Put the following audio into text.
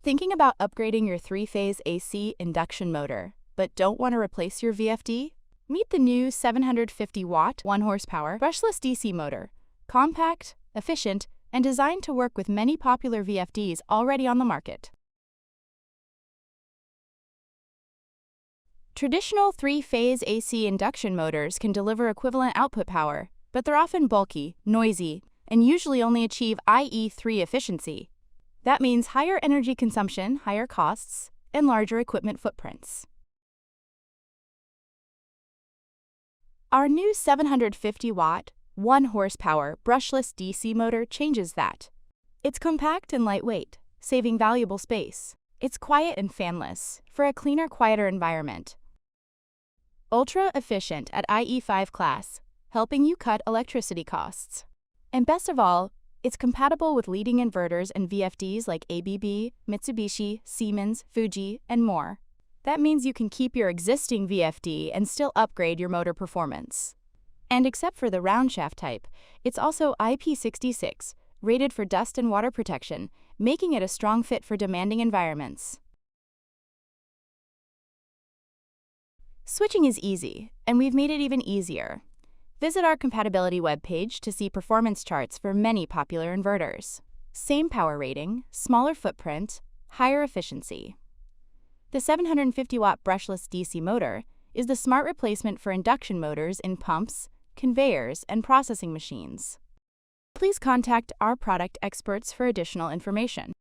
Thinking about upgrading your three-phase AC induction motor, but don't want to replace your VFD? Meet the new 750-watt, 1 horsepower, brushless DC motor. Compact, efficient, and designed to work with many popular VFDs already on the market. Traditional three-phase AC induction motors can deliver equivalent output power, but they're often bulky, noisy, and usually only achieve IE3 efficiency. That means higher energy consumption, higher costs, and larger equipment footprints. Our new 750-watt, 1 horsepower brushless DC motor changes that. It's compact and lightweight, saving valuable space. It's quiet and fanless, for a cleaner, quieter environment. Ultra efficient at IE5 class, helping you cut electricity costs. And best of all, it's compatible with leading inverters and VFDs like ABB, Mitsubishi, Siemens, Fuji, and more. That means you can keep your existing VFD and still upgrade your motor performance. And except for the round shaft type, it's also IP66, rated for dust and water protection, making it a strong fit for demanding environments. Switching is easy, and we've made it even easier. Visit our compatibility webpage to see performance charts for many popular inverters. Same power rating, smaller footprint, higher efficiency. The 750-watt brushless DC motor is the smart replacement for induction motors in pumps, conveyors, and processing machines. Please contact our product experts for additional information.